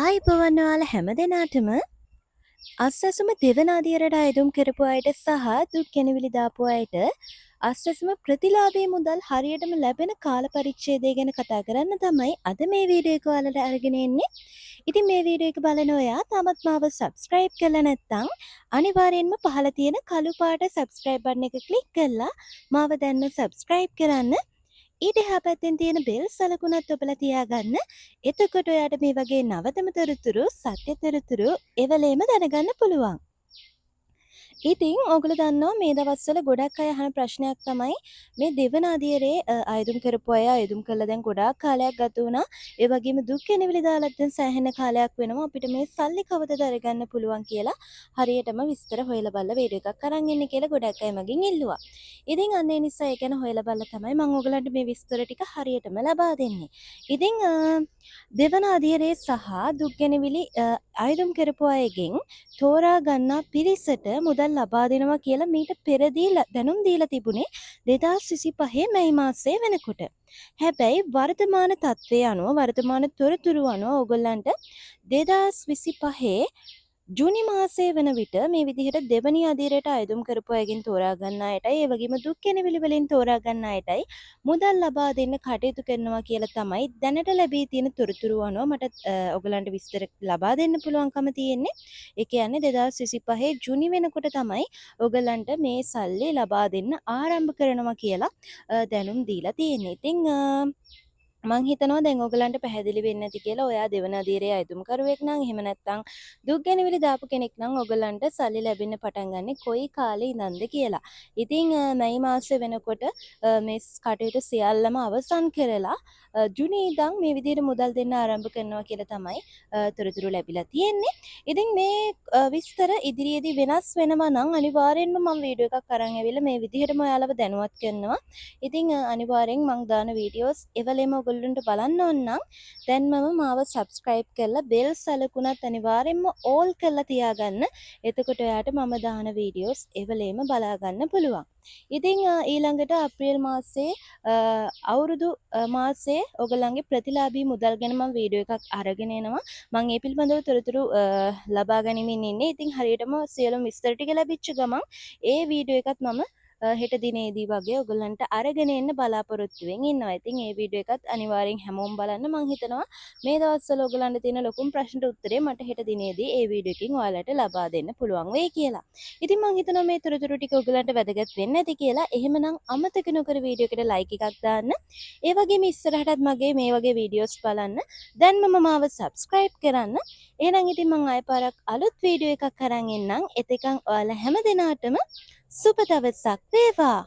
ආයිබෝවන් ඔයාලා හැමදෙනාටම අස්වැසුම දෙවන අදියරට අයදුම් කරපු අයට සහ දුක් කෙනවිලි දාපු අයට අස්වැසුම ප්‍රතිලාභී මුදල් හරියටම ලැබෙන කාල පරිච්ඡේදය ගැන කතා කරන්න තමයි අද මේ වීඩියෝ එක ඔයාලට අරගෙන එන්නේ. ඉතින් මේ වීඩියෝ එක බලන ඔයා තාමත් මාව subscribe කරලා නැත්නම් අනිවාර්යෙන්ම පහළ තියෙන කළු පාට subscribe button එක click කරලා මාව දැන්ම subscribe කරන්න. ඊට එහා පැත්තෙන් තියෙන බෙල් සලකුණත් ඔබලා තියාගන්න. එතකොට ඔයාට මේ වගේ නවතම තොරතුරු, සත්‍ය තොරතුරු එවලේම දැනගන්න පුළුවන්. ඉතින් ඔයගොල්ලෝ දන්නවා මේ දවස්වල ගොඩක් අය අහන ප්‍රශ්නයක් තමයි මේ දෙවන අදියරේ අයදුම් කරපු අය අයදුම් කළා දැන් ගොඩාක් කාලයක් ගත වුණා. ඒ වගේම දුක් කෙනවිලි දාලත් දැන් සෑහෙන කාලයක් වෙනවා. අපිට මේ සල්ලි කවදද අරගන්න පුළුවන් කියලා හරියටම විස්තර හොයලා බලලා වීඩියෝ එකක් අරන් එන්න කියලා ගොඩක් අය මගෙන් ඉල්ලුවා. ඉතින් අන්න ඒ නිසා ඒ ගැන හොයලා බලලා තමයි මම ඔයගලන්ට මේ විස්තර ටික හරියටම ලබා දෙන්නේ. ඉතින් දෙවන අදියරේ සහ දුක් කෙනවිලි අයදුම් කරපු අයගෙන් තෝරා ගන්නා පිරිසට මුදල් ලබා දෙනවා කියලා මීට පෙරදී දැනුම් දීලා තිබුණේ 2025 මැයි මාසයේ වෙනකොට. හැබැයි වර්තමාන තත්ත්වය අනුව වර්තමාන තොරතුරු අනුව ඕගොල්ලන්ට 2025 ජූනි මාසයේ වන විට මේ විදිහට දෙවනි අදියරට අයදුම් කරපු අයගෙන් තෝරා ගන්න අයටයි ඒ වගේම දුක් කෙනවිලි වලින් තෝරා ගන්න අයටයි මුදල් ලබා දෙන්න කටයුතු කරනවා කියලා තමයි දැනට ලැබී තියෙන තොරතුරු අනුව මට ඔයගලන්ට විස්තර ලබා දෙන්න පුළුවන්කම තියෙන්නේ. ඒ කියන්නේ 2025 ජූනි වෙනකොට තමයි ඔයගලන්ට මේ සල්ලි ලබා දෙන්න ආරම්භ කරනවා කියලා දැනුම් දීලා තියෙන්නේ. ඉතින් මං හිතනවා දැන් ඔයගලන්ට පැහැදිලි වෙන්නේ නැති කියලා. ඔයා දෙවන අදියරේ අයදුම් කරුවෙක් නම් එහෙම නැත්නම් දුක් ගැනවිලි දාපු කෙනෙක් නම් ඔයගලන්ට සල්ලි ලැබෙන්න පටන් ගන්න කොයි කාලේ ඉඳන්ද කියලා. ඉතින් මැයි මාසෙ වෙනකොට මේ කටයුතු සියල්ලම අවසන් කරලා ජූනි ඉඳන් මේ විදිහට මුදල් දෙන්න ආරම්භ කරනවා කියලා තමයි තොරතුරු ලැබිලා තියෙන්නේ. ඉතින් මේ විස්තර ඉදිරියේදී වෙනස් වෙනවා නම් අනිවාර්යෙන්ම මම වීඩියෝ එකක් අරන් ඇවිල්ලා මේ විදිහටම ඔයාලව දැනුවත් කරනවා. ඉතින් අනිවාර්යෙන් මම දාන වීඩියෝස් එවලෙම ඔයගොල්ලන්ට බලන්න ඕන නම් දැන්මම මාව subscribe කරලා bell සලකුණත් අනිවාර්යෙන්ම all කරලා තියාගන්න. එතකොට ඔයාට මම දාන වීඩියෝස් එවලෙම බලා ගන්න පුළුවන්. ඉතින් ඊළඟට අප්‍රේල් මාසයේ අවුරුදු මාසයේ ඔයගලන්ගේ ප්‍රතිලාභී මුදල් ගැන මම වීඩියෝ එකක් අරගෙන එනවා. මම මේ පිළිබඳව තොරතුරු ලබා ගනිමින් ඉන්නේ. ඉතින් හරියටම සියලුම විස්තර ටික ලැබිච්ච ගමන් ඒ වීඩියෝ එකත් මම හෙට දිනේදී වගේ ඔයගලන්ට අරගෙන එන්න බලාපොරොත්තු වෙමින් ඉන්නවා. ඉතින් මේ වීඩියෝ එකත් අනිවාර්යෙන් හැමෝම බලන්න. මම හිතනවා මේ දවස්වල ඔයගලන්ට තියෙන ලොකුම ප්‍රශ්නට උත්තරේ මට හෙට දිනේදී මේ වීඩියෝ එකකින් ඔයාලට ලබා දෙන්න පුළුවන් වෙයි කියලා. ඉතින් මම හිතනවා මේ තොරතුරු ටික ඔයගලන්ට වැදගත් වෙන්න ඇති කියලා. එහෙමනම් අමතක නොකර වීඩියෝ එකට ලයික් එකක් දාන්න. ඒ වගේම ඉස්සරහටත් මගේ මේ වගේ වීඩියෝස් බලන්න. දැන්මම මාව subscribe කරන්න. එහෙනම් ඉතින් මම ආයෙ පාරක් අලුත් වීඩියෝ එකක් අරන් එන්නම්. එතකන් ඔයාලා හැමදෙනාටම සුබ දවසක් වේවා.